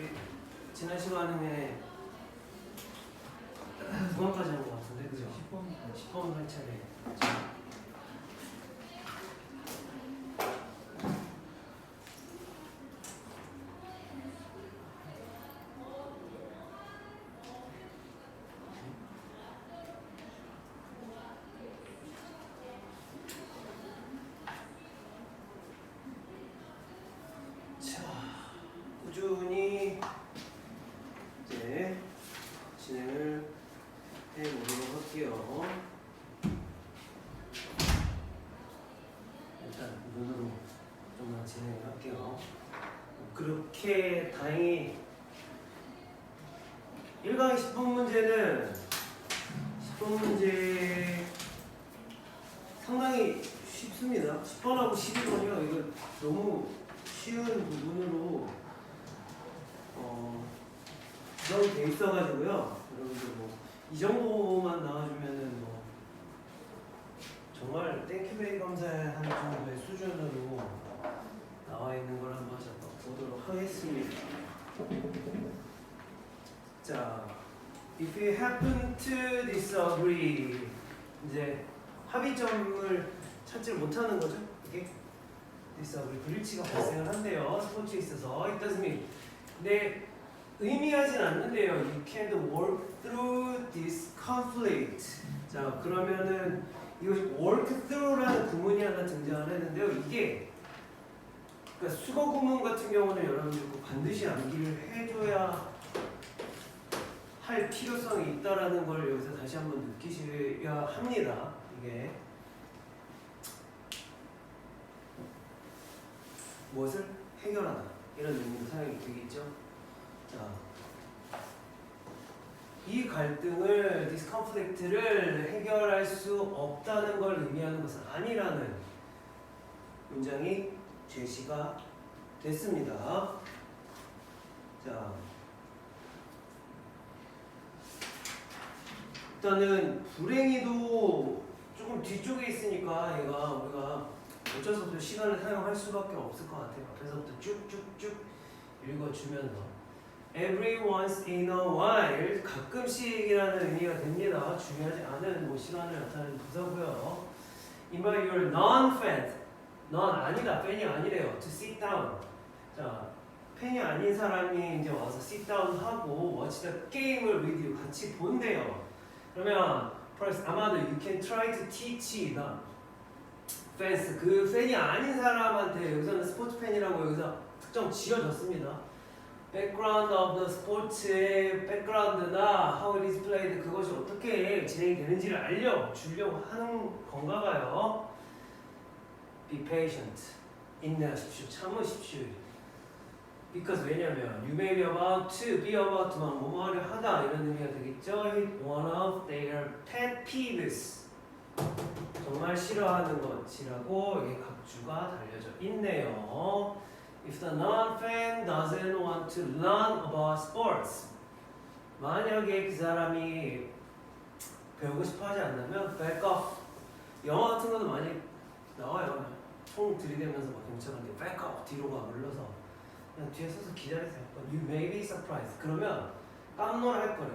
우리 지난 시간에 9번까지 한 것 같은데, 그죠? 10번 할 차례. 꾸준히 이제 진행을 해보도록 할게요. 일단 눈으로 좀만 진행을 할게요. 그렇게 다행히 1강의 10번 문제는 10번 문제 상당히 쉽습니다. 10번하고 11번이요. 이거 너무 쉬운 부분으로 구성이 돼 있어가지고요. 여러분들 뭐 이 정도만 나와주면은 뭐 정말 땡큐베이 검사한 정도의 수준으로 나와 있는 걸 한번 잠깐 보도록 하겠습니다. 자, if you happen to disagree, 이제 합의점을 찾지 못하는 거죠. 이게 disagree 불일치가 발생을 한대요. 스포츠에 있어서 it doesn't mean. 근데 의미하진 않는데요. You can't work through this conflict. 자, 그러면은 이것이 work through라는 구문이 하나 등장을 했는데요. 이게 그러니까 수거 구문 같은 경우는 여러분들 꼭 반드시 암기를 해줘야 할 필요성이 있다라는 걸 여기서 다시 한번 느끼셔야 합니다. 이게 무엇을 해결하다 이런 의미로 사용이 되겠죠. 자, 이 갈등을 디스컨플릭트를 해결할 수 없다는 걸 의미하는 것은 아니라는 문장이 제시가 됐습니다. 자, 일단은 불행히도 조금 뒤쪽에 있으니까 얘가 우리가 어쩔 수 없이 시간을 사용할 수밖에 없을 것 같아요. 그래서부터 쭉쭉쭉 읽어주면서 Every once in a while 가끔씩이라는 의미가 됩니다. 중요하지 않은 뭐 시간을 나타내는 부사고요. Invite your non-fan, non 아니다, 팬이 아니래요. To sit down. 자, 팬이 아닌 사람이 이제 와서 sit down 하고 watch the game을 with you 같이 본대요. 그러면 first 아마도 you can try to teach the fans, 그 팬이 아닌 사람한테 여기서는 스포츠 팬이라고 여기서 특정 지어졌습니다. background of the sports의 background나 how it is played, 그것이 어떻게 진행이 되는지를 알려주려고 하는 건가 봐요. Be patient, 인내하십시오, 참으십시오. Because 왜냐면 you may be about to, be about to만 뭐뭐하려 하다 이런 의미가 되겠죠. Hit one of their pet peeves, 정말 싫어하는 것이라고 여기 각주가 달려져 있네요. If the non-fan doesn't want to learn about sports, 만약에 그 사람이 배우고 싶어 하지 않는다면 back off. 영화 같은 거도 많이 나와요. 총 들이대면서 막 경찰한테 back off, 뒤로 가, 물러서 그냥 뒤에 서서 기다리세요. You may be surprised. 그러면 깜놀할 거래.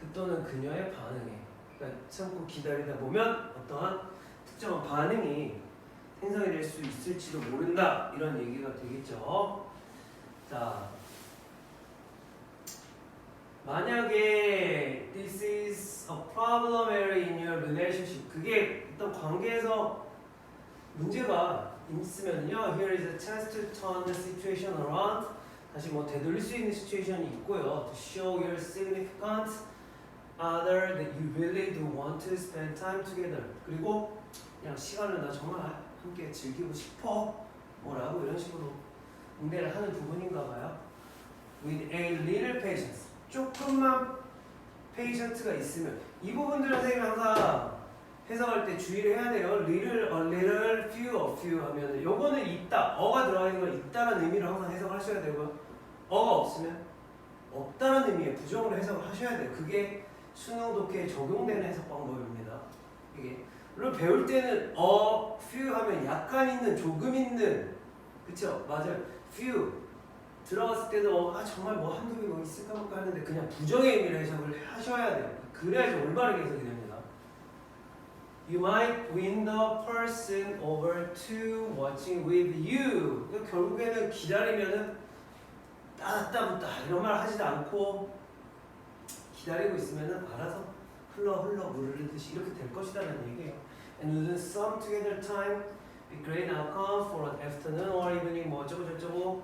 그 또는 그녀의 반응에. 그러니까 참고 기다리다 보면 어떠한 특정한 반응이 생성이 될 수 있을지도 모른다, 이런 얘기가 되겠죠. 자, 만약에 this is a problem area in your relationship, 그게 어떤 관계에서 문제가 있으면요, here is a chance to turn the situation around, 다시 뭐 되돌릴 수 있는 시츄에이션이 있고요. To show your significant other that you really do want to spend time together. 그리고 그냥 시간을 나 정말 함께 즐기고 싶어, 뭐라고 이런 식으로 응대를 하는 부분인가 봐요. With a little patience, 조금만 patience가 있으면, 이 부분들은 선생님이 항상 해석할 때 주의를 해야 돼요. little, a little, few, a few 하면 요거는 있다, 어가 들어가 있는 건 있다라는 의미로 항상 해석을 하셔야 되고요. 어가 없으면 없다라는 의미의 부정으로 해석을 하셔야 돼요. 그게 수능 독해에 적용되는 해석 방법입니다. 이게 물론 배울 때는 few 하면 약간 있는, 조금 있는, 그쵸? 맞아요. few 들어갔을 때도 정말 뭐 한두 개 뭐 있을까 볼까 하는데 그냥 부정의 의미를 해석을 하셔야 돼요. 그래야지 올바르게 해석이 됩니다. You might win the person over to watching with you. 그러니까 결국에는 기다리면은 따따붙다 이런 말 하지도 않고 기다리고 있으면은 알아서 흘러 무르르듯이 이렇게 될 것이다라는 얘기예요. And within some together time, be great outcome for an afternoon or evening 뭐 어쩌고 저쩌고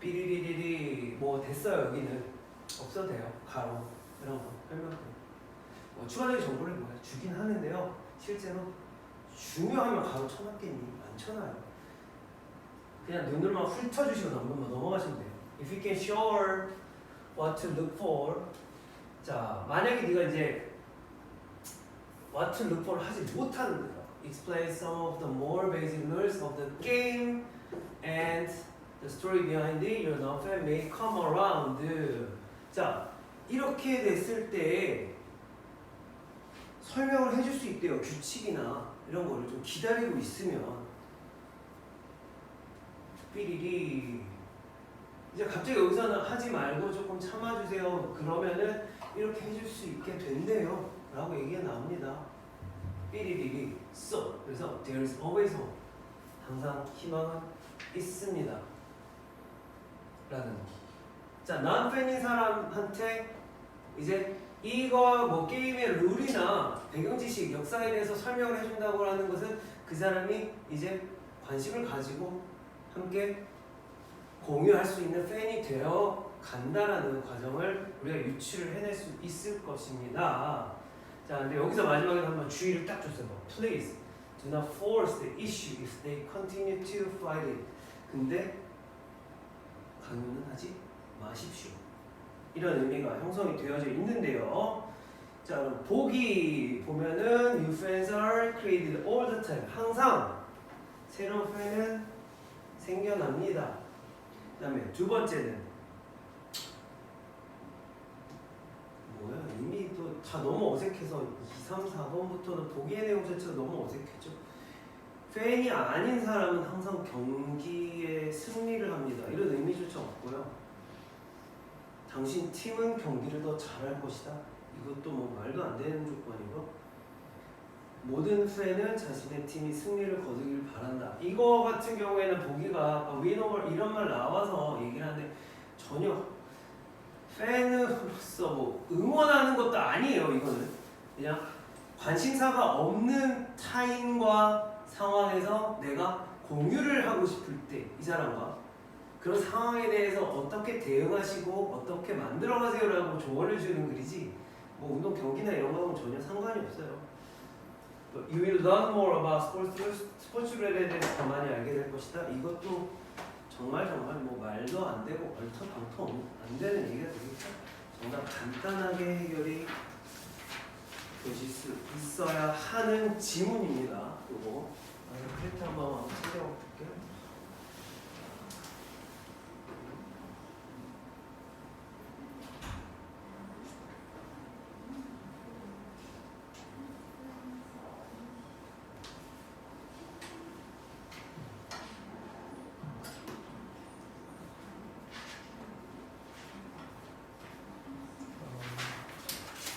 삐리리리리 뭐 됐어요. 여기는 없어도 돼요. 가로 이런 거 설명. 뭐 추가적인 정보를 뭐야 주긴 하는데요. 실제로 중요하면 가로 쳐놨겠니? 안 쳐놔요. 그냥 눈으로만 훑어주시고 넘어가시면 돼요. If you can show her what to look for. 자, 만약에 네가 이제 what to look for 하지 못하는 거야. Explain some of the more basic rules of the game and the story behind it. Your non-fan may come around. 자, 이렇게 됐을 때 설명을 해줄 수 있대요. 규칙이나 이런 거를 좀 기다리고 있으면 삐리리 이제 갑자기 여기서는 하지 말고 조금 참아주세요. 그러면은 이렇게 해줄 수 있게 된대요. 라고 얘기가 나옵니다. 삐리리리 so 그래서 there is always hope. 항상 희망은 있습니다. 라는 자, non-fan인 사람한테 이제 이거 뭐 게임의 룰이나 배경 지식, 역사에 대해서 설명을 해준다고 하는 것은 그 사람이 이제 관심을 가지고 함께 공유할 수 있는 팬이 되어 간다라는 과정을 우리가 유추를 해낼 수 있을 것입니다. 자, 근데 여기서 마지막에 한번 주의를 딱 줬어요. Please do not force the issue if they continue to fight it. 근데 강요는 하지 마십시오. 이런 의미가 형성이 되어져 있는데요. 자, 그럼 보기 보면은 new fans are created all the time. 항상 새로운 팬은 생겨납니다. 그 다음에 두 번째는 뭐야? 이미 또 다 너무 어색해서 2, 3, 4번부터는 보기의 내용 자체가 너무 어색했죠. 팬이 아닌 사람은 항상 경기에 승리를 합니다. 이런 의미조차 없고요. 당신 팀은 경기를 더 잘할 것이다. 이것도 뭐 말도 안 되는 조건이고, 모든 팬은 자신의 팀이 승리를 거두길 바란다. 이거 같은 경우에는 보기가 위너멀 이런 말 나와서 얘기를 하는데 전혀 팬으로서 뭐 응원하는 것도 아니에요. 이거는 그냥 관심사가 없는 타인과 상황에서 내가 공유를 하고 싶을 때 이 사람과 그런 상황에 대해서 어떻게 대응하시고 어떻게 만들어가세요라고 조언을 주는 글이지 뭐 운동 경기나 이런 거하고는 전혀 상관이 없어요. You will learn more about 스포츠에 대해서 더 많이 알게 될 것이다. 이것도 정말 뭐 말도 안 되고 얼토당토 안 되는 얘기가 되겠죠. 정말 간단하게 해결이 되실 수 있어야 하는 지문입니다. 요거 프린트 한번 챙겨볼게요.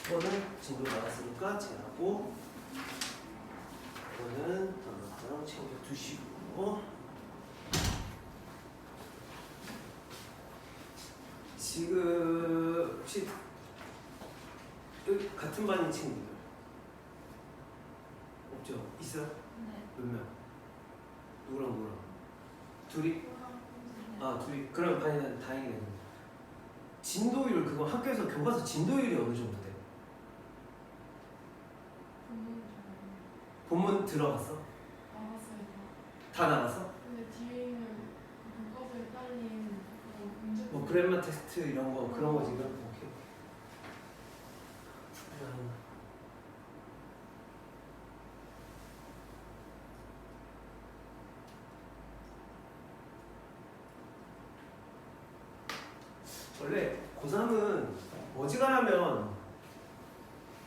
이거는 진도 나왔으니까 제하고 이거는 단어랑 챙겨두시고 지금 혹시 여기 같은 반인 친구들 없죠? 있어요? 네. 몇 명? 누구랑? 둘이? 아 둘이 그럼 반이 다행이네. 진도율 그거 학교에서 교과서 진도율이 어느 정도 돼요? 본문 들어갔어? 나갔어요. 다 나갔어? 근데 뒤에는 교과서에 딸린 문제. 뭐 그래머 테스트 이런 거 그런 거 지금? 오케이. 원래 고3은 어지간하면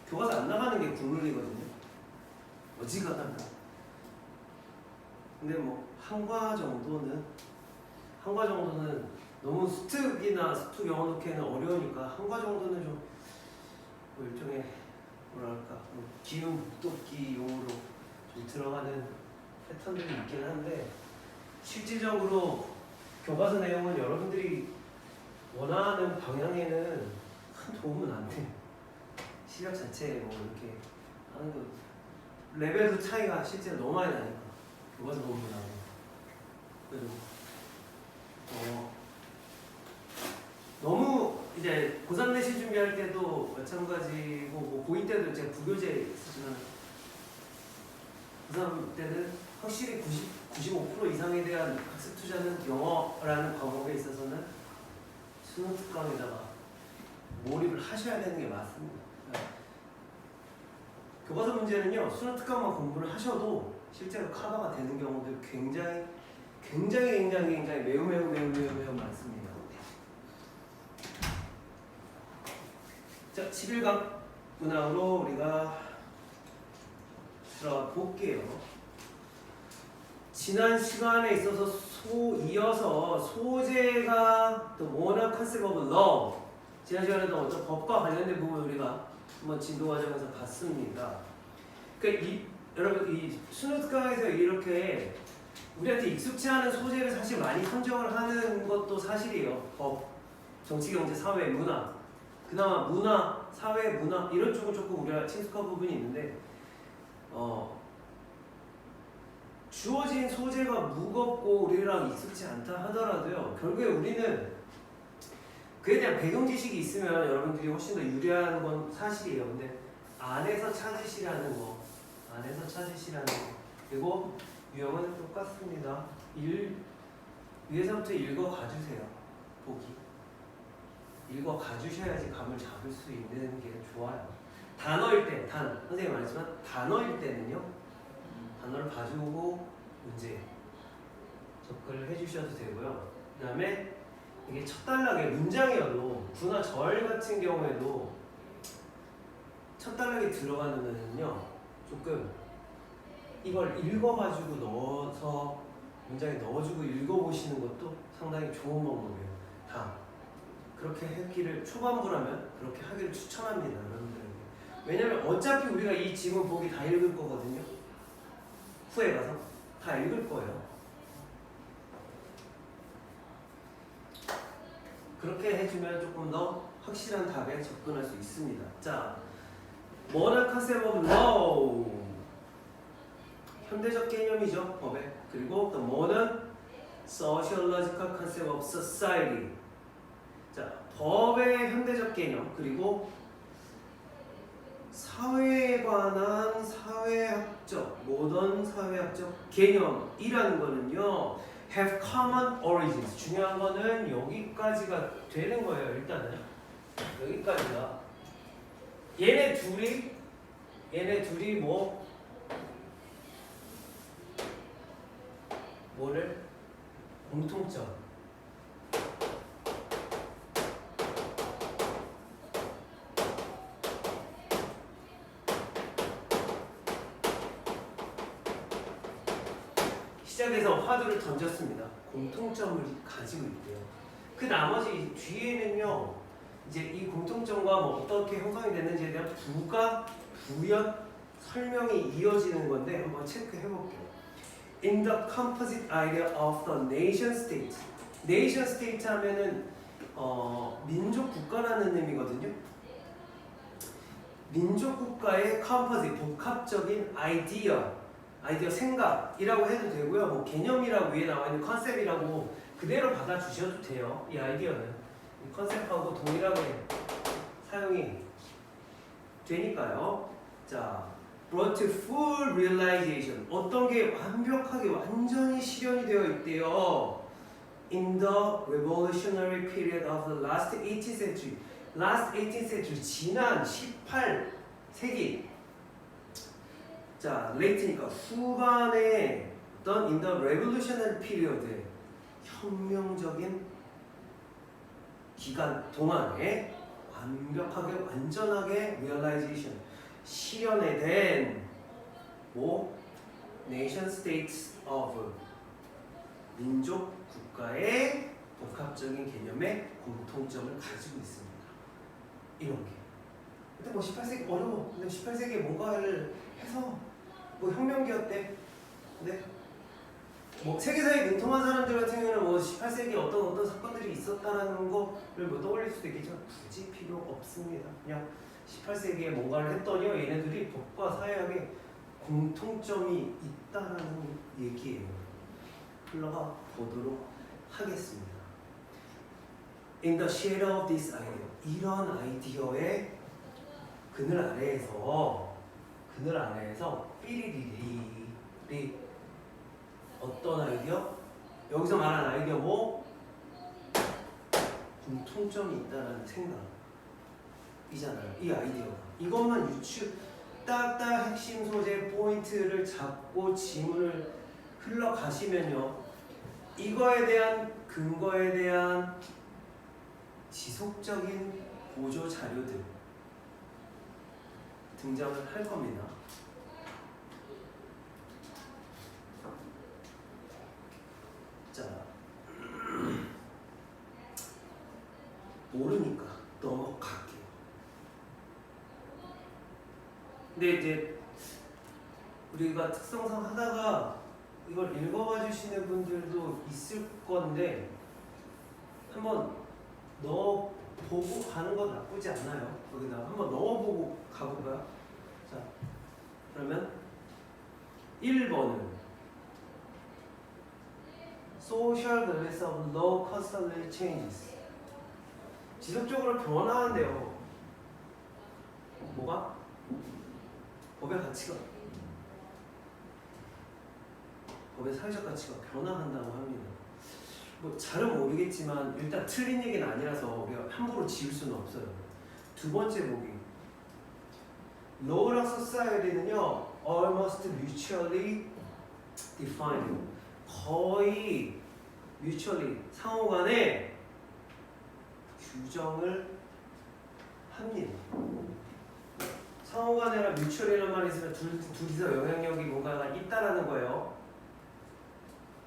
교과서 안 나가는 게 국룰이거든요. 어지간하면. 근데 뭐 한과 정도는 한 과 정도는 너무 수특이나 수특 영어 넣기에는 어려우니까 한 과 정도는 좀 뭐 일종의 뭐랄까 뭐 기운 복돋기 용어로 좀 들어가는 패턴들이 있긴 한데 실질적으로 교과서 내용은 여러분들이 원하는 방향에는 큰 도움은 안 돼요. 실력 자체에 뭐 이렇게 하는 거 레벨도 차이가 실제로 너무 많이 나니까 교과서 본보다 그리고 너무 이제 고3 내신 준비할 때도 마찬가지고 뭐 고2 때도 제가 부교재 있었지만 고3 때는 확실히 95% 이상에 대한 학습 투자는 영어라는 과목에 있어서는 수능 특강에다가 몰입을 하셔야 되는 게 맞습니다. 교과서 문제는요 수능 특강만 공부를 하셔도 실제로 커버가 되는 경우도 굉장히 매우 많습니다. 자, 11강 문항으로 우리가 들어가 볼게요. 지난 시간에 있어서 이어서 소재가 the modern concept of law 지난 시간에도 어떤 법과 관련된 부분 우리가 한번 진도 과정에서 봤습니다. 그러니까 여러분 이 수능 특강에서 이렇게 우리한테 익숙치 않은 소재를 사실 많이 선정을 하는 것도 사실이에요. 법, 정치, 경제, 사회, 문화. 그나마 문화, 사회, 문화 이런 쪽은 조금 우리가 친숙한 부분이 있는데 주어진 소재가 무겁고 우리랑 익숙지 않다 하더라도요. 결국에 우리는 그에 대한 배경 지식이 있으면 여러분들이 훨씬 더 유리한 건 사실이에요. 근데 안에서 찾으시라는 거. 그리고 유형은 똑같습니다. 위에서부터 읽어 가주세요. 보기. 읽어 가주셔야지 감을 잡을 수 있는 게 좋아요. 단어일 때, 선생님이 말했지만 단어일 때는요. 단어를 봐주고 문제 접근을 해주셔도 되고요. 그 다음에 이게 첫 단락에 문장이어도 구나 절 같은 경우에도 첫 단락에 들어가면은요 조금 이걸 읽어가지고 넣어서 문장에 넣어주고 읽어보시는 것도 상당히 좋은 방법이에요. 다 그렇게 했기를 초반부라면 그렇게 하기를 추천합니다, 여러분들에게. 왜냐면 어차피 우리가 이 지문 보기 다 읽을 거거든요. 후에 가서 다 읽을 거예요. 그렇게 해주면 조금 더 확실한 답에 접근할 수 있습니다. 자, modern concept of law. 현대적 개념이죠, 법의. 그리고 the modern sociological concept of society. 자, 법의 현대적 개념 그리고 사회에 관한 사회학적, 모던 사회학적 개념이라는 거는요 have common origins. 중요한 거는 여기까지가 되는 거예요. 일단은 여기까지가 얘네 둘이 뭐를 공통점 시작해서 화두를 던졌습니다. 공통점을 가지고 있대요. 그 나머지 뒤에는요 이제 이 공통점과 뭐 어떻게 형성이 됐는지에 대한 부연 설명이 이어지는 건데 한번 체크해 볼게요. In the composite idea of the nation state. nation state 하면은 민족 국가라는 의미거든요. 민족 국가의 composite 복합적인 아이디어 생각이라고 해도 되고요. 뭐 개념이라고 위에 나와 있는 컨셉이라고 그대로 받아주셔도 돼요. 이 아이디어는 이 컨셉하고 동일하게 사용이 되니까요. 자, brought to full realization. 어떤 게 완벽하게 완전히 실현이 되어 있대요. In the revolutionary period of the last 18th century. last 18th century 지난 18세기. 자, late니까 후반에 어떤 in the revolutionary period 혁명적인 기간 동안에 완벽하게 완전하게 realization 실현에 된 nation states of 민족 국가의 복합적인 개념의 공통점을 가지고 있습니다. 이런 게. 근데 뭐 18세기 어려워. 근데 18세기에 뭔가를 해서 뭐 혁명기였대. 근데 뭐 세계사에 능통한 사람들 같은 경우는 뭐 18세기에 어떤 사건들이 있었다라는 거를 뭐 떠올릴 수도 있겠지만 굳이 필요 없습니다. 그냥 18세기에 뭔가를 했더니 얘네들이 법과 사회학에 공통점이 있다라는 얘기예요. 흘러가 보도록 하겠습니다. In the shadow of this idea, 이런 아이디어의 그늘 아래에서 삐리리리 어떤 아이디어? 여기서 말하는 아이디어 뭐? 공통점이 있다는 생각이잖아요. 이 아이디어가. 이것만 딱딱 핵심 소재 포인트를 잡고 지문을 흘러가시면요. 이거에 대한 근거에 대한 지속적인 보조 자료들 등장을 할 겁니다. 자, 모르니까 넘어갈게요. 근데 이제 우리가 특성상 하다가 이걸 읽어봐 주시는 분들도 있을 건데 한번 넣어보고 가는 건 나쁘지 않아요. 거기다 한번 넣어보고 가볼까요? 자, 그러면 1번은 Social Balance of Law Constantly Changes. 지속적으로 변화한대요. 뭐가? 법의 가치가, 법의 사회적 가치가 변화한다고 합니다. 뭐 잘은 모르겠지만 일단 틀린 얘기는 아니라서 우리가 함부로 지울 수는 없어요. 두 번째 보기. Law랑 Society는요, almost mutually defined. 거의 mutually 상호간에 규정을 합니다. 상호간에라 뮤추얼이라는 말이 있으면 둘이서 영향력이 뭔가가 있다라는 거예요.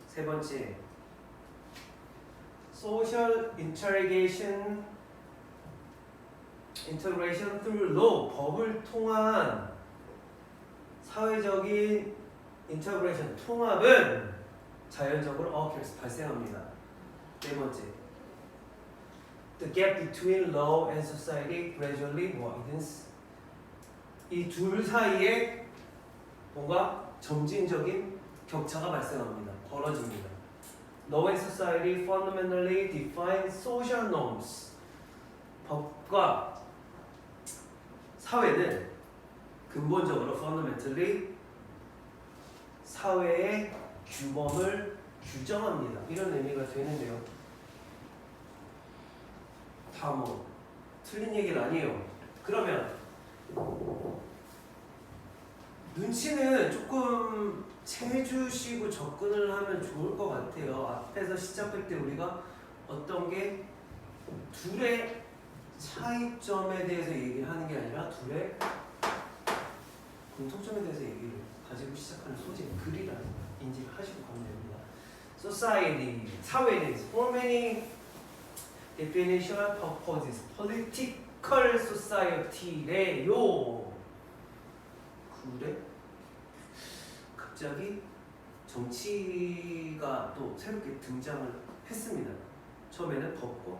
세 번째, social integration through law, 법을 통한 사회적인 integration, 통합은 자연적으로 발생합니다. 네 번째, the gap between law and society gradually widens. 이 둘 사이에 뭔가 점진적인 격차가 발생합니다. 벌어집니다. Law and society fundamentally define social norms. 법과 사회는 근본적으로 fundamentally 사회의 규범을 규정합니다. 이런 의미가 되는데요. 다 뭐 틀린 얘기는 아니에요. 그러면 눈치는 조금 채주시고 접근을 하면 좋을 것 같아요. 앞에서 시작할 때 우리가 어떤 게 둘의 차이점에 대해서 얘기를 하는 게 아니라 둘의 공통점에 대해서 얘기를 가지고 시작하는 소재, 글이라는 걸 인지를 하시고 가면 됩니다. Society, 사회는 for many definitional purposes, political society래요. 그래? 갑자기 정치가 또 새롭게 등장을 했습니다. 처음에는 법과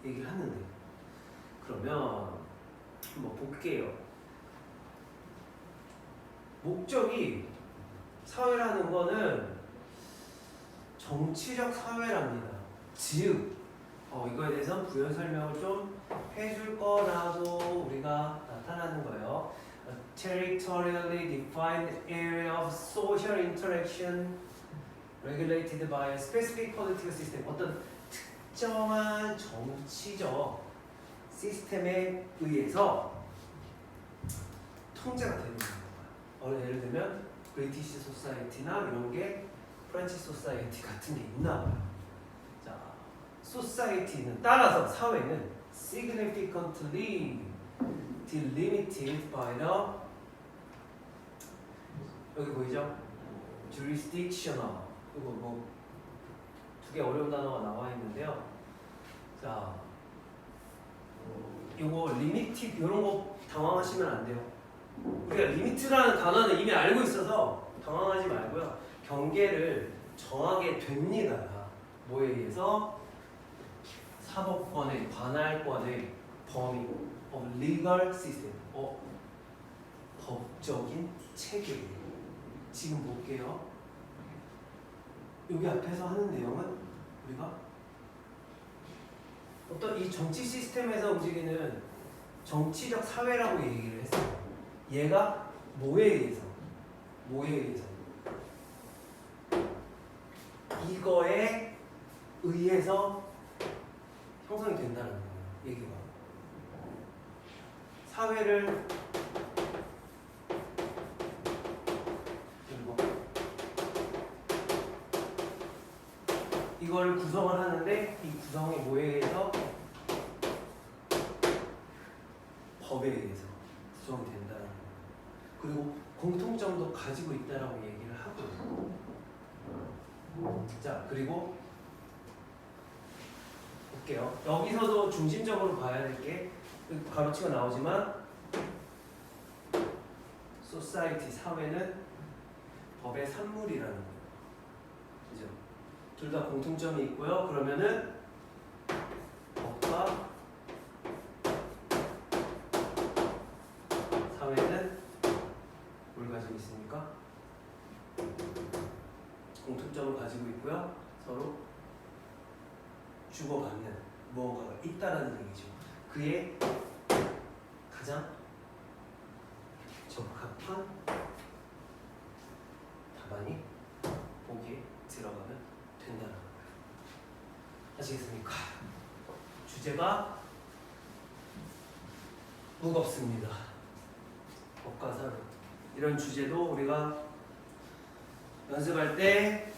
얘기를 하는데, 그러면 한번 볼게요. 목적이, 사회라는 거는 정치적 사회랍니다. 즉 이거에 대해서 부연 설명을 좀 해줄 거라도 우리가 나타나는 거예요. A territorially defined area of social interaction regulated by a specific political system. 어떤 특정한 정치적 시스템에 의해서 통제가 되는 거예요. 예를 들면 브리티시 소사이티나 이런 게 프렌치 소사이티 같은 게 있나 봐요. 자, 소사이티는 따라서 사회는 significantly delimited by the 여기 보이죠? jurisdictional. 이거 뭐 두 개 어려운 단어가 나와 있는데요. 자, 이거 limited 이런 거 당황하시면 안 돼요. 우리가 limit라는 단어는 이미 알고 있어서 당황하지 말고요. 경계를 정하게 됩니다. 뭐에 의해서? 사법권의 관할권의 범위, legal system, 법적인 체계. 지금 볼게요. 여기 앞에서 하는 내용은 우리가 어떤 이 정치 시스템에서 움직이는 정치적 사회라고 얘기를 했어요. 얘가 뭐에 의해서? 뭐에 의해서? 이거에 의해서 형성이 된다는 거예요. 얘기가. 사회를 이걸 구성을 하는데 이 구성이 뭐에 의해서? 법에 의해서 구성이 된다는 거예요. 그리고 공통점도 가지고 있다라고 얘기를 하고요. 자, 그리고 볼게요. 여기서도 중심적으로 봐야 될 게 가로치고 나오지만 society, 사회는 법의 산물이라는 거예요. 그죠? 둘 다 공통점이 있고요. 그러면은 법과 사회는 뭘 가지고 있습니까? 공통점을 가지고 있고요. 서로 주고받는 무언가가 있다라는 얘기죠. 그에 가장 적합한 답안이 보기에 들어가면 된다는 거예요. 아시겠습니까? 주제가 무겁습니다. 법과 사회. 이런 주제도 우리가 연습할 때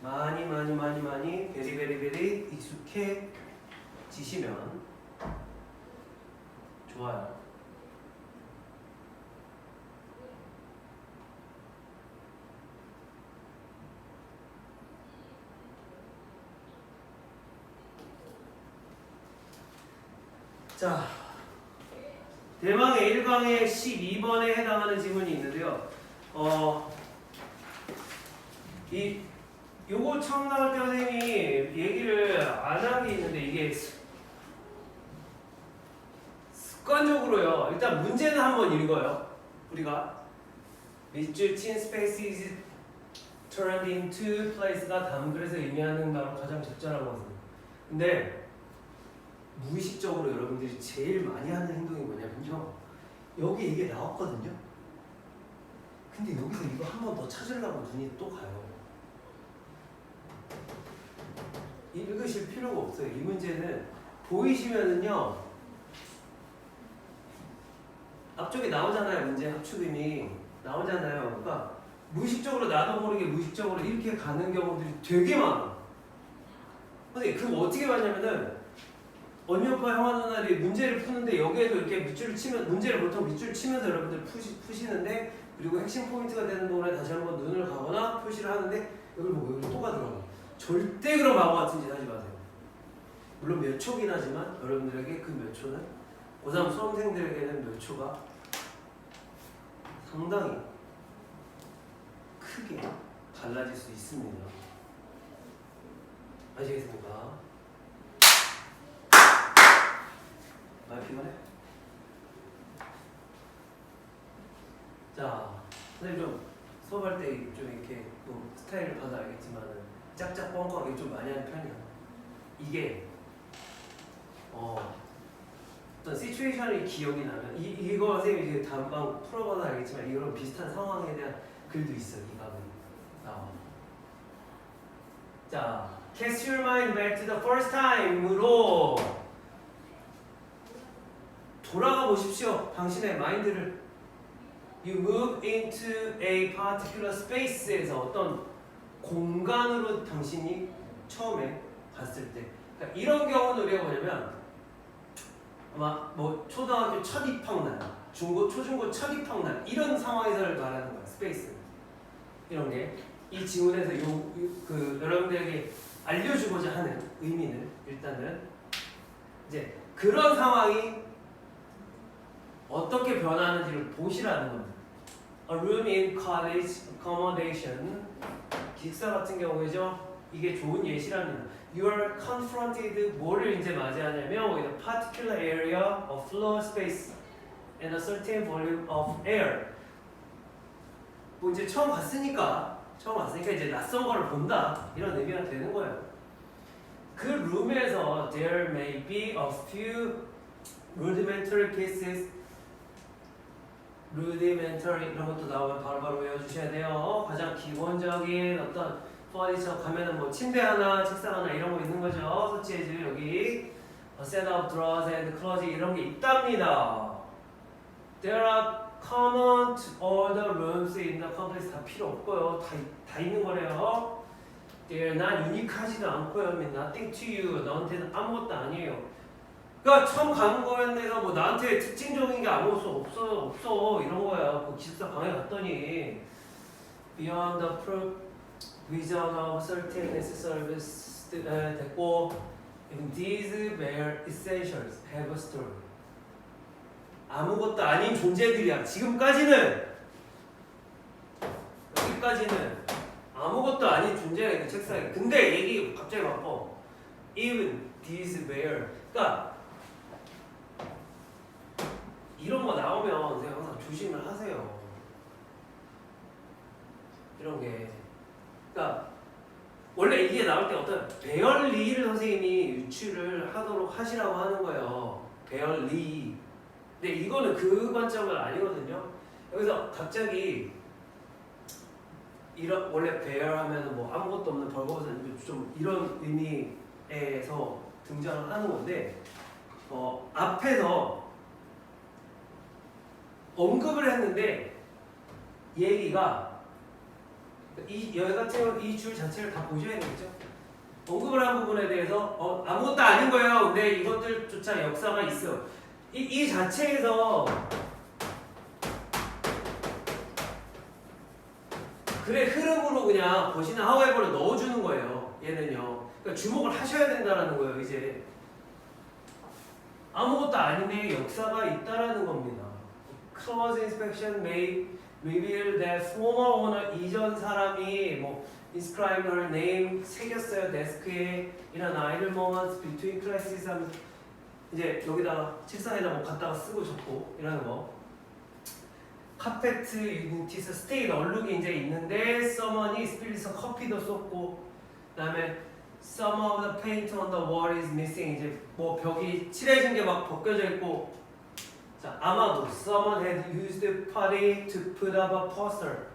많이 베리 익숙해지시면 좋아요. 자, 대망의 1강의 12번에 해당하는 지문이 있는데요. 요거 처음 나올 때 선생님이 얘기를 안 한 게 있는데 이게 습관적으로요. 일단 문제는 한번 읽어요. 우리가 밑줄 친 space is turned into place가 다음 글에서 의미하는 바로 가장 적절한 것은. 근데 무의식적으로 여러분들이 제일 많이 하는 행동이 뭐냐면요. 여기 이게 나왔거든요. 근데 여기서 이거 한 번 더 찾으려고 눈이 또 가요. 읽으실 필요가 없어요. 이 문제는 보이시면은요. 앞쪽에 나오잖아요. 문제 합축음이 나오잖아요. 그러니까 무의식적으로 나도 모르게 무의식적으로 이렇게 가는 경우들이 되게 많아. 근데 그거 어떻게 봤냐면은 언니오빠 형아 누나들이 문제를 푸는데 여기에도 이렇게 밑줄을 치면 문제를 보통 밑줄을 치면서 여러분들 푸시는데 그리고 핵심 포인트가 되는 동안에 다시 한번 눈을 가거나 표시를 하는데 여기를 보고 여기 또 가더라고. 절대 그런 바보 같은 짓 하지 마세요. 물론 몇 초긴 하지만 여러분들에게 그 몇 초는 고3 수험생들에게는 몇 초가 상당히 크게 달라질 수 있습니다. 아시겠습니까? 많이 피곤해? 자, 선생님 좀 수업할 때 좀 이렇게 뭐 스타일을 봐도 알겠지만은 짝짝 뻥뻥하게 좀 많이 하는 편이야. 이게 어떤 시츄에이션이 기억이 나면 이거 선생님이 이제 단방 풀어봐도 알겠지만 이런 비슷한 상황에 대한 글도 있어. 이 가면 나와. 자, cast your mind back to the first time으로 돌아가 보십시오. 당신의 마인드를. You move into a particular space에서 어떤 공간으로 당신이 처음에 갔을 때. 그러니까 이런 경우는 우리가 뭐냐면 아마 뭐 초등학교 첫 입학 날 중고, 초중고 첫 입학날 이런 상황에서를 말하는 거야. 스페이스 이런 게 이 지문에서 그 여러분들에게 알려주고자 하는 의미는 일단은 이제 그런 상황이 어떻게 변하는지를 보시라는 겁니다. A room in college accommodation 기숙사 같은 경우에죠. 이게 좋은 예시랍니다. You are confronted 뭐를 이제 맞이하냐면 with a particular area of floor space and a certain volume of air. 뭐 이제 처음 갔으니까 이제 낯선 거를 본다 이런 의미가 되는 거예요. 그 룸에서 there may be a few rudimentary pieces. rudimentary 이런 것도 나오면 바로바로 외워주셔야 돼요. 가장 기본적인 어떤 퍼니처 가면은 뭐 침대 하나, 책상 하나 이런 거 있는 거죠. 서치해줄 여기 a set of drawers and closet 이런 게 있답니다. There are common to all the rooms in the complex 다 필요 없고요. 다 있는 거래요. They're not 유니크하지도 않고요. I mean nothing to you. 너한테는 아무것도 아니에요. 그러니까 처음 가는 거였는데 뭐 나한테 특징적인 게 아무것도 없어 이런 거야. 그 기숙사 방에 갔더니 Beyond the provision of certain necessary services 됐고 these bare essentials have a story. 아무것도 아닌 존재들이야. 지금까지는 여기까지는 아무것도 아닌 존재가 있는 책상에. 근데 얘기 갑자기 바꿔. Even these bare. 그러니까 이런 거 나오면 선생님 항상 조심을 하세요. 이런 게. 그러니까 원래 이게 나올 때 어떤 배열리를 선생님이 유추를 하도록 하시라고 하는 거예요. 배열리. 근데 이거는 그 관점은 아니거든요. 여기서 갑자기 이런 원래 배열하면 뭐 아무것도 없는 벌거벗은 좀 이런 의미에서 등장을 하는 건데 앞에서 언급을 했는데 이 얘기가 여기 같은 경우 이 줄 자체를 다 보셔야 되겠죠. 언급을 한 부분에 대해서 아무것도 아닌 거예요. 근데 이것들조차 역사가 있어. 이 자체에서 글의 흐름으로 그냥 보시는 however를 넣어주는 거예요. 얘는요. 그러니까 주목을 하셔야 된다는 거예요. 이제 아무것도 아닌데 역사가 있다라는 겁니다. Close inspection may reveal that former owner 이전 사람이 뭐 inscribed her name 새겼어요. 데스크에 이런 idle moments between classes 하면서 이제 여기다가 책상에다 뭐 갖다가 쓰고 적고 이러는 거. 카페트 유니티스 스테인 얼룩이 이제 있는데 someone이 스피릿서 커피도 쏟고 그다음에 some of the paint on the wall is missing 이제 뭐 벽이 칠해진 게 막 벗겨져 있고 자 아마도 someone had used putty to put up a poster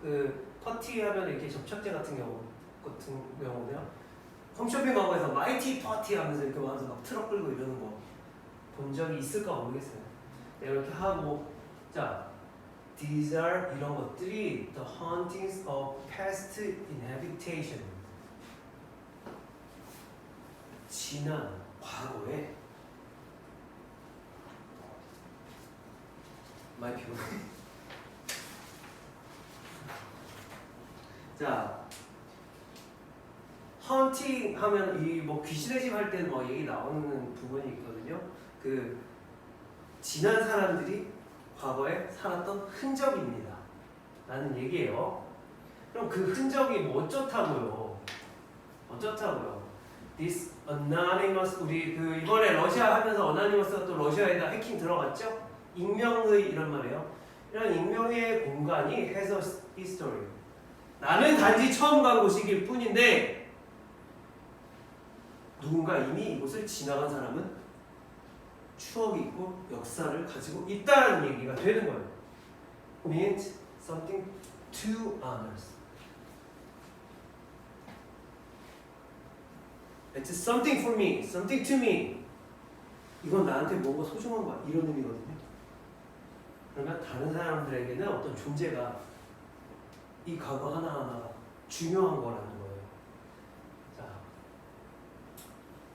그 퍼티 하면 이렇게 접착제 같은 경우는요 홈쇼핑 광고에서 마이티 퍼티 하면서 이렇게 와서 막 트럭 끌고 이러는 거 본 적이 있을까 모르겠어요. 네, 이렇게 하고 자 these are 이런 것들이 the hauntings of past inhabitation 지난 과거에 많이 피곤해. 자 haunting 하면 이 뭐 귀신의 집 할 때는 뭐 얘기 나오는 부분이 있거든요. 그 지난 사람들이 과거에 살았던 흔적입니다. 라는 얘기예요. 그럼 그 흔적이 뭐 어쩌다고요? This anonymous 우리 그 이번에 러시아 하면서 anonymous가 또 러시아에다 해킹 들어갔죠? 익명의 이런 말이에요. 이런 익명의 공간이 has a history. 나는 단지 처음 간 곳이길 뿐인데 누군가 이미 이곳을 지나간 사람은 추억이 있고 역사를 가지고 있다는 얘기가 되는 거예요. Means something to others. It's something for me, something to me. 이건 나한테 뭔가 소중한 거야. 이런 의미거든요. 그러면 다른 사람들에게는 어떤 존재가 이 과거 하나하나가 중요한 거라는 거예요. 자,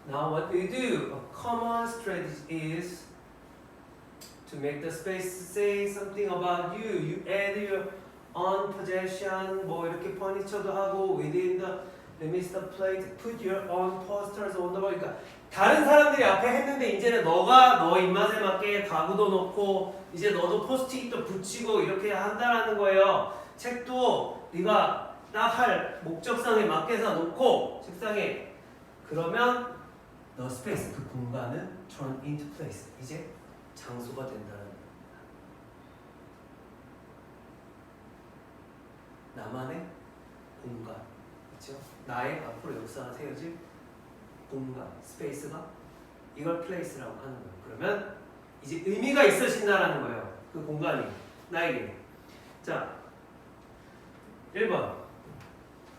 now what we do, a common strategy is to make the space say something about you. You add your own possession. 뭐 이렇게 furniture도 하고 within the limits of place. Put your own posters on the wall. 그러니까 다른 사람들이 앞에 했는데 이제는 너가 너 입맛에 맞게 가구도 놓고 이제 너도 포스트잇도 붙이고 이렇게 한다라는 거예요. 책도 네가 딱 할 목적상에 맞게 해서 놓고 책상에 그러면 the space 그 공간은 turn into place 이제 장소가 된다는 거예요. 나만의 공간 그렇죠? 나의 앞으로 역사가 세워질 공간 스페이스가 이걸 place라고 하는 거예요. 그러면 이제 의미가 있어진다라는 거예요. 그 공간이 나에게. 자 1번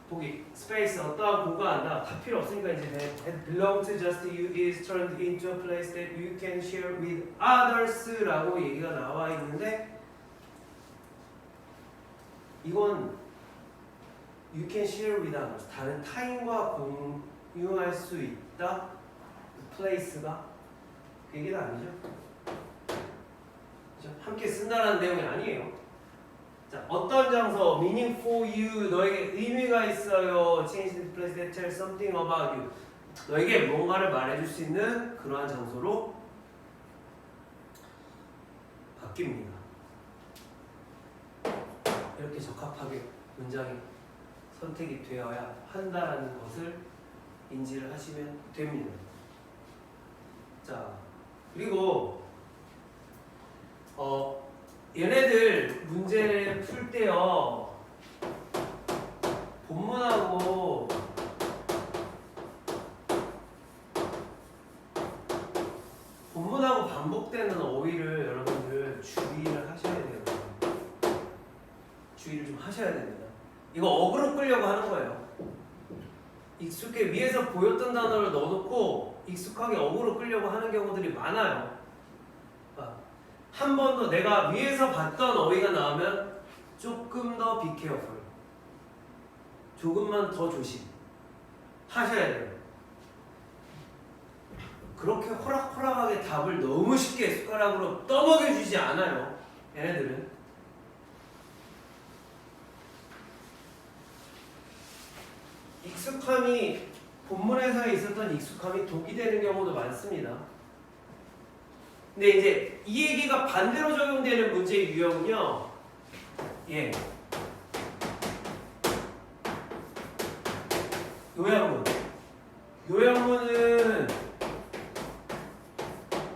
보기 스페이스 어떠한 공간 다 필요 없으니까 이제 it belongs to just you is turned into a place that you can share with others 라고 얘기가 나와 있는데 이건 you can share with others 다른 타인과 공유할 수 있다 그 place가 그 얘기는 아니죠. 그렇죠? 함께 쓴다라는 내용이 아니에요. 자, 어떤 장소, meaning for you, 너에게 의미가 있어요. Change the place that tells something about you. 너에게 뭔가를 말해줄 수 있는 그러한 장소로 바뀝니다. 이렇게 적합하게 문장이 선택이 되어야 한다라는 것을 인지를 하시면 됩니다. 자, 그리고 얘네들 문제를 풀 때요 본문하고 반복되는 어휘를 여러분들 주의를 하셔야 돼요. 주의를 좀 하셔야 됩니다. 이거 어그로 끌려고 하는 거예요. 익숙해 위에서 보였던 단어를 넣어놓고 익숙하게 어그로 끌려고 하는 경우들이 많아요. 한 번 더 내가 위에서 봤던 어휘가 나오면 조금 더 be careful. 조금만 더 조심. 하셔야 돼요. 그렇게 호락호락하게 답을 너무 쉽게 숟가락으로 떠먹여주지 않아요. 얘네들은. 익숙함이 본문에서 있었던 익숙함이 독이 되는 경우도 많습니다. 근데 이제 이 얘기가 반대로 적용되는 문제의 유형은요. 예. 요양문. 요양문은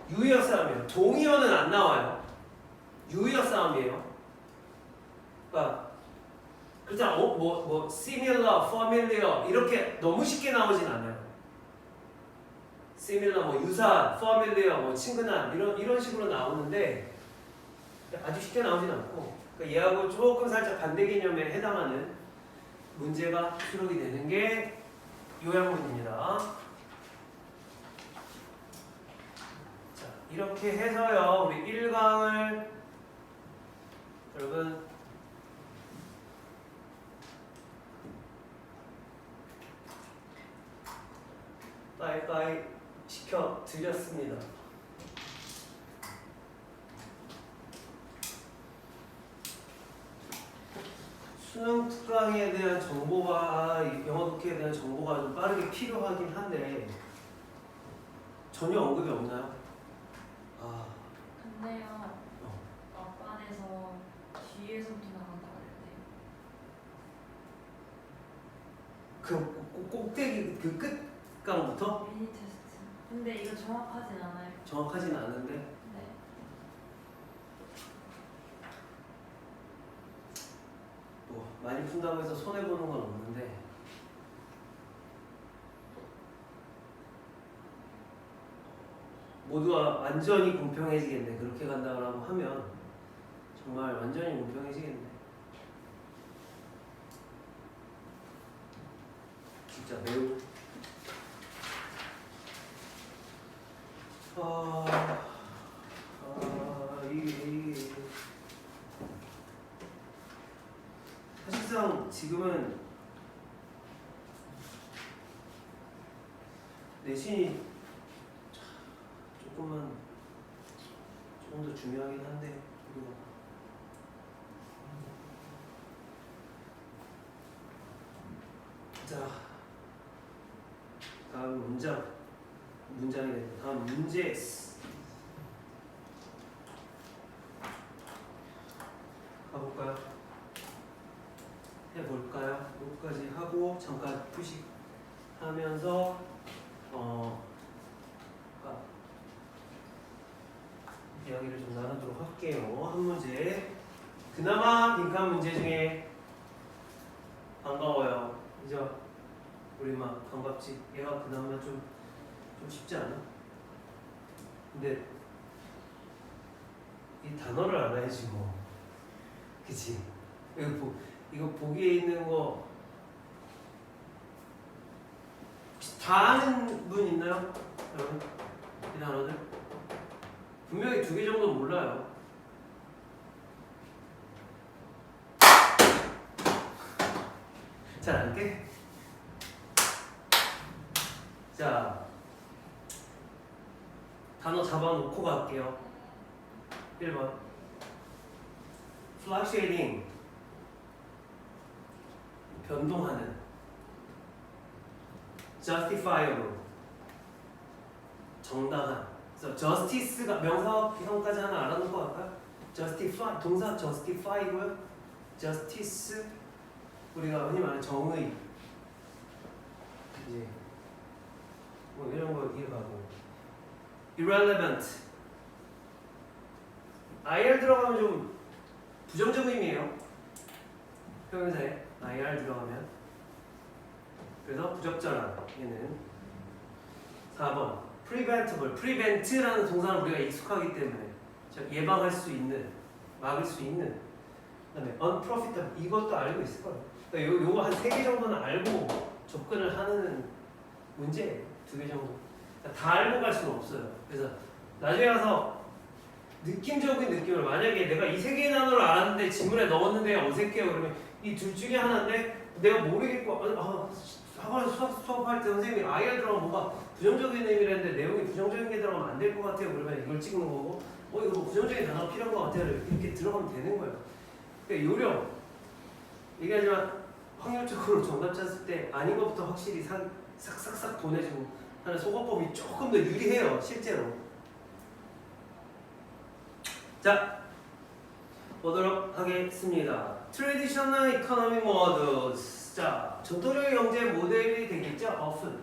유의어 싸움이에요. 동의어는 안 나와요. 유의어 싸움이에요. 그러니까 그렇잖아. similar, familiar 이렇게 너무 쉽게 나오진 않아요. similar, 유사한, familiar, 친근한 이런 식으로 나오는데 아주 쉽게 나오진 않고 그러니까 얘하고 조금 살짝 반대 개념에 해당하는 문제가 수록이 되는 게 요양문입니다. 자, 이렇게 해서요. 우리 1강을 여러분 빠이빠이 시켜드렸습니다. 수능 특강에 대한 정보가 영어 독해에 대한 정보가 좀 빠르게 필요하긴 한데 전혀 언급이 없나요? 근데요. 앞반에서 뒤에서부터 나간다고 그랬대요. 그 꼭대기 그 끝강부터 미니 테스트. 근데 이거 정확하진 않아요. 정확하진 않은데 네. 뭐 많이 푼다고 해서 손해 보는 건 없는데 모두가 완전히 공평해지겠네. 그렇게 간다고 하면 정말 완전히 공평해지겠네. 진짜 매우 이게 사실상 지금은 내신이 조금 더 중요하긴 한데 우리가 자 다음 문장이 되고 다음 문제 가볼까요? 해볼까요? 여기까지 하고 잠깐 휴식하면서 이야기를 좀 나누도록 할게요. 한 문제 그나마 빈칸 문제 중에 반가워요. 그죠? 우리 막 반갑지? 얘가 그나마 좀 쉽지 않아? 근데 이 단어를 알아야지 뭐 그치? 이거 보기에 있는 거 혹시 다 아는 분 있나요? 여러분? 이 단어들? 분명히 2개 정도 몰라요. 잘 안 깨? 자, 단어 잡아놓고 갈게요. 1번 fluctuating 변동하는 justifiable 정당한 그래서 justice가 명사형까지 하나 알아놓고 갈까요? justify 동사 justify고요. justice 우리가 흔히 말하는 정의 이제 뭐 이런 거 이해가고 irrelevant IR 들어가면 좀 부정적 의미예요. 표현사에 IR 들어가면 그래서 부적절한 얘는 4번 prevent라는 동사는 우리가 익숙하기 때문에 예방할 수 있는 막을 수 있는 그다음에 unprofitable 이것도 알고 있을 거예요. 그러니까 요거 한 3개 정도는 알고 접근을 하는 문제예요. 2개 정도 그러니까 다 알고 갈 수는 없어요. 그래서 나중에 가서 느낌적인 느낌을 만약에 내가 이 3개의 단어를 알았는데 지문에 넣었는데 어색해요. 그러면 이 둘 중에 하나인데 내가 모르겠고 학원에서 수업할 때 선생님이 IR 들어가면 뭐가 부정적인 의미라는데 내용이 부정적인 게 들어가면 안 될 것 같아요. 그러면 이걸 찍는 거고 이거 뭐 부정적인 단어가 필요한 것 같아요. 이렇게 들어가면 되는 거예요. 그러니까 요령 얘기하지만 확률적으로 정답 찾을 때 아닌 것부터 확실히 싹싹싹 보내주고 하는 소거법이 조금 더 유리해요. 실제로. 자 보도록 하겠습니다. Traditional Economic Models. 자 전통적인 경제 모델이 되겠죠. Often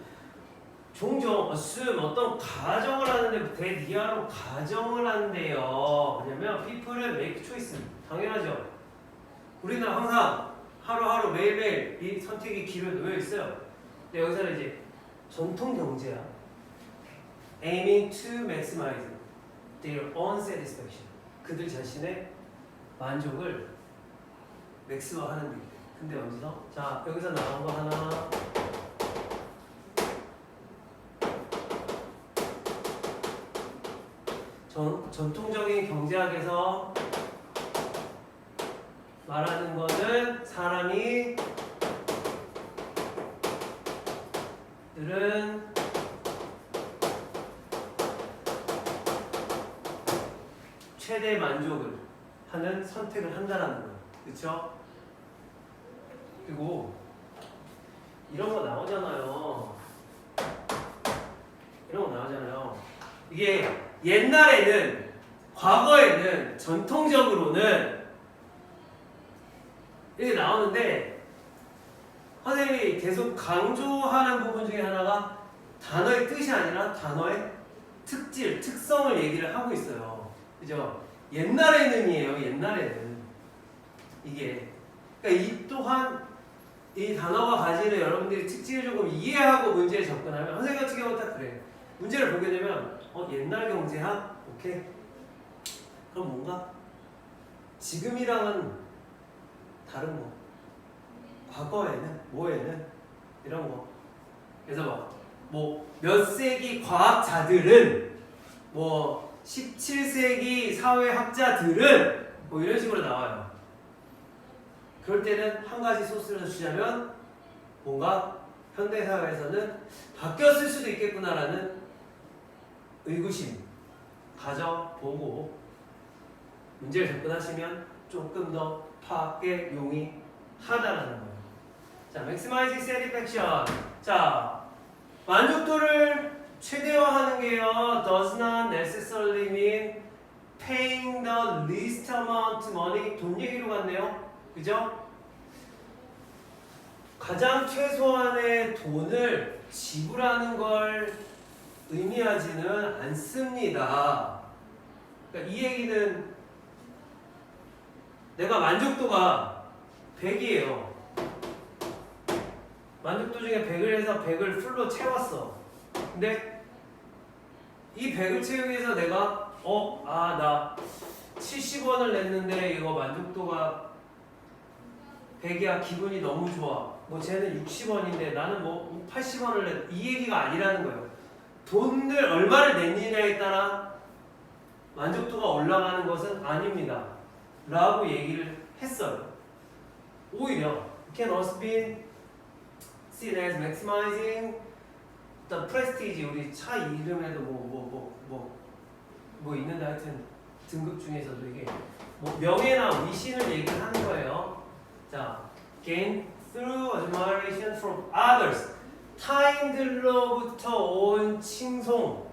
종종 assume 어떤 가정을 하는데 대니아로 가정을 한대요. 왜냐면 people은 make choice 당연하죠. 우리는 항상 하루하루 매일매일 이 선택의 길에 놓여 있어요. 근데 여기서는 이제 전통 경제야. Aiming to maximize their own satisfaction. 그들 자신의 만족을 맥스화하는 데. 근데 어디서? 자 여기서 나온 거 하나. 전통적인 경제학에서 말하는 거는 사람이 들은 최대 만족을 하는 선택을 한다라는 거예요. 그렇죠? 그리고 이런 거 나오잖아요. 이게 옛날에는 과거에는 전통적으로는 이렇게 나오는데 선생님이 계속 강조하는 부분 중에 하나가 단어의 뜻이 아니라 단어의 특질, 특성을 얘기를 하고 있어요. 그죠? 옛날에는이에요. 옛날에는 이게 그러니까 이 또한 이 단어가 가지는 여러분들이 특질을 조금 이해하고 문제에 접근하면 선생님 같은 경우는 딱 그래요. 문제를 보게 되면 옛날 경제학? 오케이. 그럼 뭔가 지금이랑은 다른 거. 과거에는 뭐에는 이런 거. 그래서 뭐 몇 세기 과학자들은 뭐 17세기 사회학자들은 뭐 이런 식으로 나와요. 그럴 때는 한 가지 소스를 주자면 뭔가 현대사회에서는 바뀌었을 수도 있겠구나라는 의구심 가져보고 문제를 접근하시면 조금 더 파악에 용이하다라는 거예요. 자, maximizing satisfaction. 자, 만족도를 최대화하는 게요. does not necessarily mean paying the least amount money. 돈 얘기로 갔네요. 그죠? 가장 최소한의 돈을 지불하는 걸 의미하지는 않습니다. 그러니까 이 얘기는 내가 만족도가 100이에요. 만족도 중에 100을 해서 100을 풀로 채웠어. 근데 이 100을 채우기 위해서 내가 나 70원을 냈는데 이거 만족도가 100이야. 기분이 너무 좋아. 뭐 쟤는 60원인데 나는 뭐 80원을 냈. 이 얘기가 아니라는 거예요. 돈을 얼마를 냈느냐에 따라 만족도가 올라가는 것은 아닙니다. 라고 얘기를 했어요. 오히려 it can also be seen as maximizing the prestige. 우리 차 이름에도 뭐 있는데 하여튼 등급 중에서도 이게 뭐 명예나 위신을 얘기를 하는 거예요. 자, gain through admiration from others. 타인들로부터 온 칭송을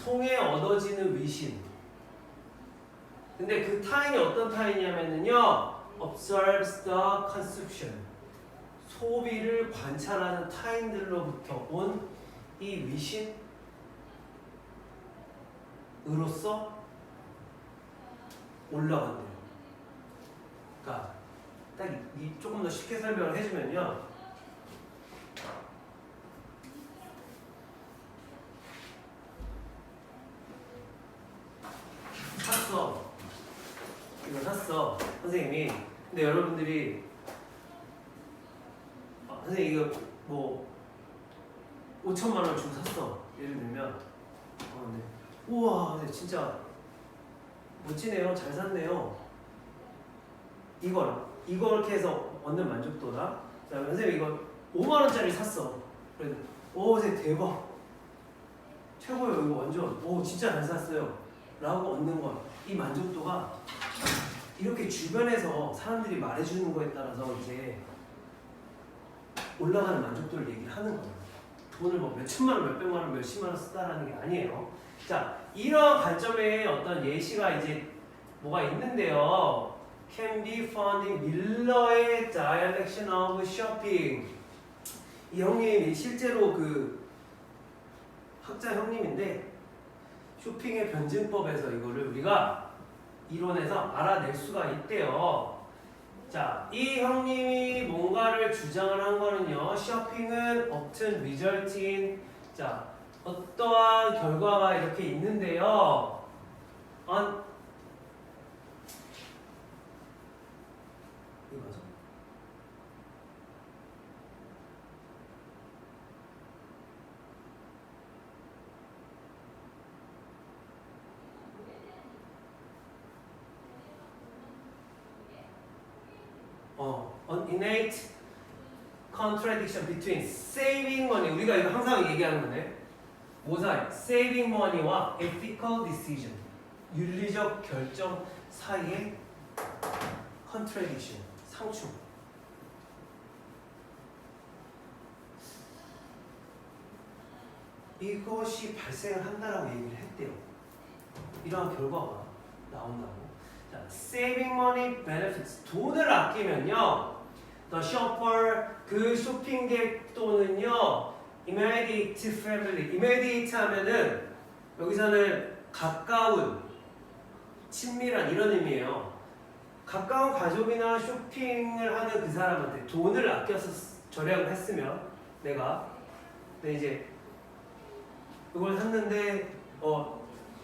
통해 얻어지는 위신. 근데 그 타인이 어떤 타인이냐면요, observes the consumption. 소비를 관찰하는 타인들로부터 온 이 위신으로서 올라간대요. 그러니까 딱 조금 더 쉽게 설명을 해주면요, 이거 샀어 선생님이. 근데 여러분들이 선생님 이거 뭐 5천만 원 주고 샀어 예를 들면, 네. 우와 네, 진짜 멋지네요, 잘 샀네요. 이렇게 해서 얻는 만족도다. 그다음에 선생님 이거 5만 원짜리 샀어. 그래도 선생님 대박, 최고예요, 이거 완전 진짜 잘 샀어요 라고 얻는 건, 이 만족도가 이렇게 주변에서 사람들이 말해주는 거에 따라서 이제 올라가는 만족도를 얘기를 하는 거예요. 돈을 뭐 몇천만 원, 몇백만 원, 몇십만 원 쓰다라는 게 아니에요. 자, 이런 관점의 어떤 예시가 이제 뭐가 있는데요. Can be found in 밀러의 Direction of Shopping. 이 형님이 실제로 그 학자 형님인데 쇼핑의 변증법에서 이거를 우리가 이론에서 알아낼 수가 있대요. 자, 이 형님이 뭔가를 주장을 한 거는요, 쇼핑은 often result in, 자, 어떠한 결과가 이렇게 있는데요. 이거 맞아? An innate contradiction between saving money. 우리가 이거 항상 얘기하는 건데, 뭐사이? saving money와 ethical decision. 윤리적 결정 사이의 contradiction. 상충. 이것이 발생을 한다라고 얘기를 했대요. 이러한 결과가 나온다고. 자, saving money benefits. 돈을 아끼면요, the shopper, 그 쇼핑객 또는요, immediate family. immediate 하면은 여기서는 가까운, 친밀한 이런 의미예요. 가까운 가족이나 쇼핑을 하는 그 사람한테 돈을 아껴서 절약을 했으면 내가, 근데 이제 이걸 샀는데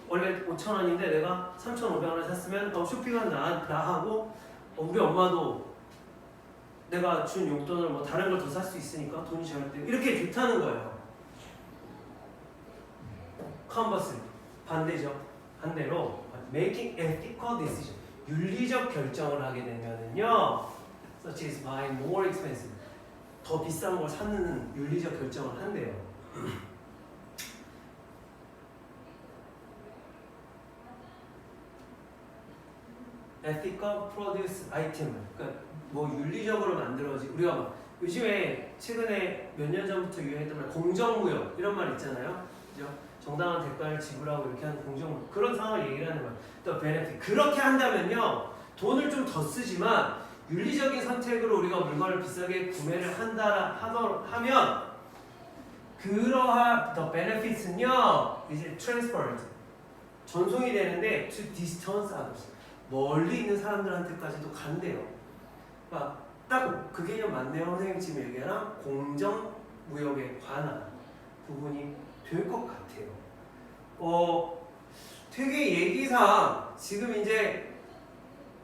원래 5,000원인데 내가 3,500원을 샀으면 쇼핑은 나 하고 우리 엄마도 내가 준 용돈을 뭐 다른 걸 더 살 수 있으니까 돈이 절약돼. 이렇게 좋다는 거예요. 컨버스 반대죠. 반대로 making ethical decision, 윤리적 결정을 하게 되면은요, such as buying more expensive, 더 비싼 걸 사는 윤리적 결정을 한대요. ethical produce item을, 그러니까 뭐 윤리적으로 만들어진, 우리가 막 요즘에 최근에 몇 년 전부터 유행했던 말 공정무역 이런 말 있잖아요. 그죠? 정당한 대가를 지불하고 이렇게 하는 공정무역, 그런 상황을 얘기를 하는 거예요. 또 benefit, 그렇게 한다면요 돈을 좀 더 쓰지만 윤리적인 선택으로 우리가 물건을 비싸게 구매를 하면 그러한 the benefits는요 이제 transferred, 전송이 되는데 to distance others, 멀리 있는 사람들한테까지도 간대요. 그러니까 딱 그 개념 맞네요. 선생님 지금 얘기랑 공정무역에 관한 부분이 될 것 같아요. 되게 얘기상 지금 이제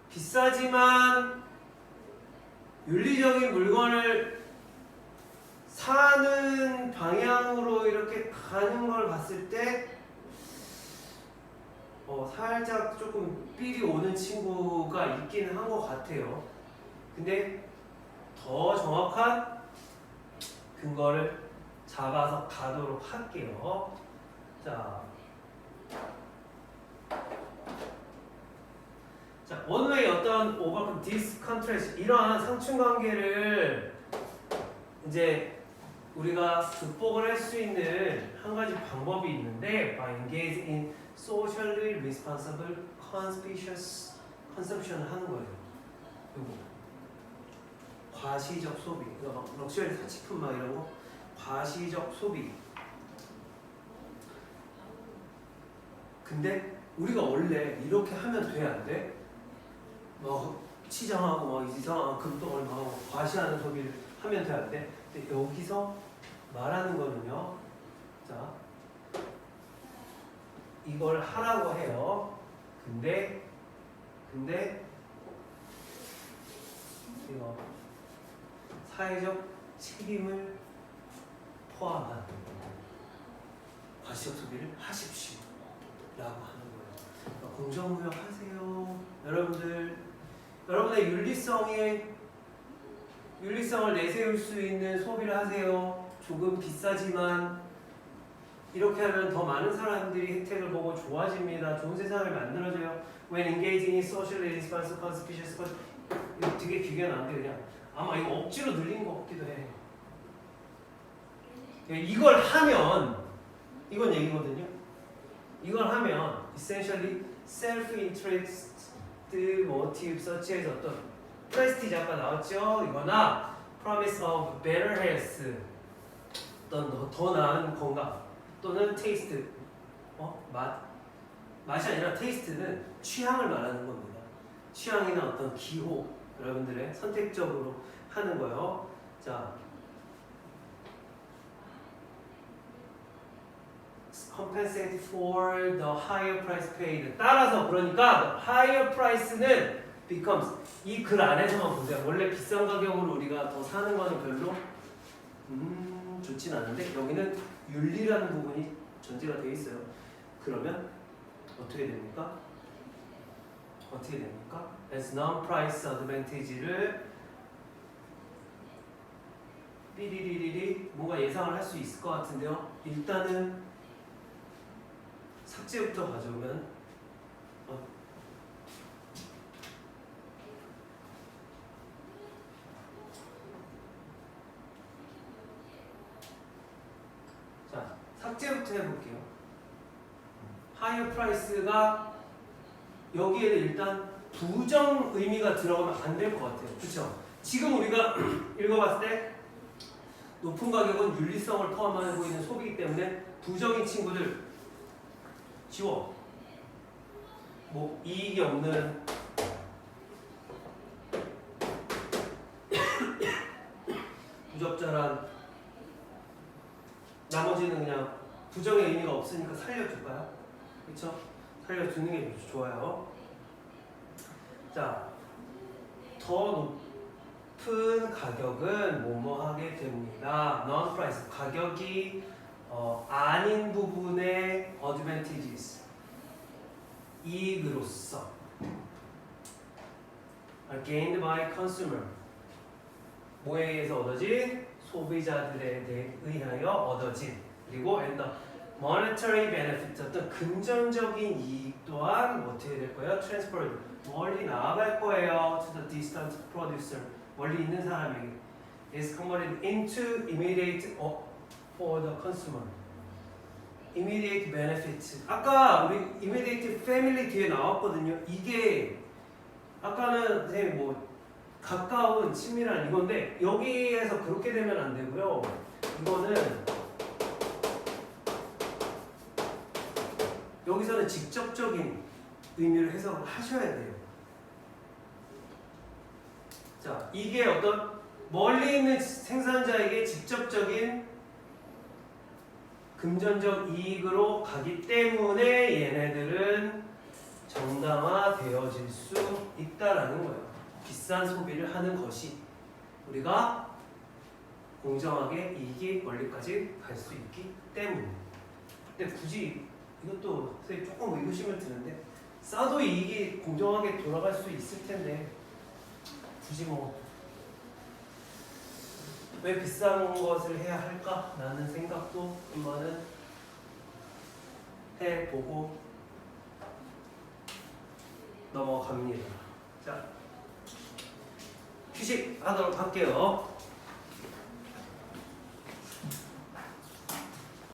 비싸지만 윤리적인 물건을 사는 방향으로 이렇게 가는 걸 봤을 때 살짝 조금 삘이 오는 친구가 있기는 한 것 같아요. 근데 더 정확한 근거를 잡아서 가도록 할게요. 자, 원웨이 어떤 overcome this contrast, 이러한 상충관계를 이제 우리가 극복을 할 수 있는 한 가지 방법이 있는데 by engaging in socially responsible conspicuous consumption을 하는 거예요. 요거 과시적 소비, 럭셔리 사치품 막 이런 거, 과시적 소비. 근데 우리가 원래 이렇게 하면 돼, 안 돼? 치장하고 이상한 금돈 얼마하고 과시하는 소비를 하면 돼, 안 돼? 근데 여기서 말하는 거는요, 자, 이걸 하라고 해요. 근데 이거 사회적 책임을 포함한 과시적 소비를 하십시오 라고 하는 거예요. 공정무역 하세요. 여러분의 윤리성을 내세울 수 있는 소비를 하세요. 조금 비싸지만 이렇게 하면 더 많은 사람들이 혜택을 보고 좋아집니다. 좋은 세상을 만들어줘요. When engaging in socially responsible conspicuous, 이거 되게 비교는 안 돼. 그냥 아마 이거 억지로 늘린 것 같기도 해. 이걸 하면, 이건 얘기거든요. 이걸 하면 essentially self-interest motive such as 어떤 prestige 아까 나왔죠? 이거나 promise of better health, 어떤 더 나은 건강, 또는 taste, 맛이 아니라 taste는 취향을 말하는 겁니다. 취향이나 어떤 기호, 여러분들의 선택적으로 하는 거요. 자, compensate for the higher price paid. 따라서 그러니까 higher price는 becomes, 이 글 안에서만 보세요. 원래 비싼 가격으로 우리가 더 사는 거는 별로 좋진 않은데 여기는 윤리라는 부분이 전제가 되어 있어요. 그러면 어떻게 됩니까? as non-price advantage를 삐리리리리 뭔가 예상을 할 수 있을 것 같은데요. 일단은 삭제부터 가져오면 자, 삭제부터 해볼게요. 하이어 프라이스가 여기에 일단 부정 의미가 들어가면 안 될 것 같아요. 그렇죠? 지금 우리가 읽어봤을 때 높은 가격은 윤리성을 포함하고 있는 소비이기 때문에 부정인 친구들 지워. 뭐 이익이 없는 부적절한, 나머지는 그냥 부정의 의미가 없으니까 살려줄까요? 그렇죠? 살려주는 게 좋아요. 자, 더 높은 가격은 뭐뭐 하게 됩니다. non-price, 가격이 아닌 부분의 advantages, 이익으로서 are gained by consumer, 뭐에 의해서 얻어진? 소비자들에 의하여 얻어진. 그리고 and the monetary benefit 어떤 금전적인 이익 또한 뭐 어떻게 될 거예요? transferred 멀리 나아갈 거예요. to the distant producer 멀리 있는 사람에게 is converted into immediate for the consumer. immediate benefit. 아까 우리 immediate family 뒤에 나왔거든요. 이게 아까는 선생님 뭐 가까운 친밀한 이건데 여기에서 그렇게 되면 안 되고요. 이거는 여기서는 직접적인 의미를 해석을 하셔야 돼요. 자, 이게 어떤 멀리 있는 생산자에게 직접적인 금전적 이익으로 가기 때문에 얘네들은 정당화되어질 수 있다라는 거예요. 비싼 소비를 하는 것이 우리가 공정하게 이익이 멀리까지 갈 수 있기 때문에. 근데 굳이 이것도 선생님 조금 의구심을 드는데 싸도 이익이 공정하게 돌아갈 수 있을 텐데 굳이 뭐 왜 비싼 것을 해야 할까라는 생각도 한번은 해보고 넘어갑니다. 자, 휴식하도록 할게요.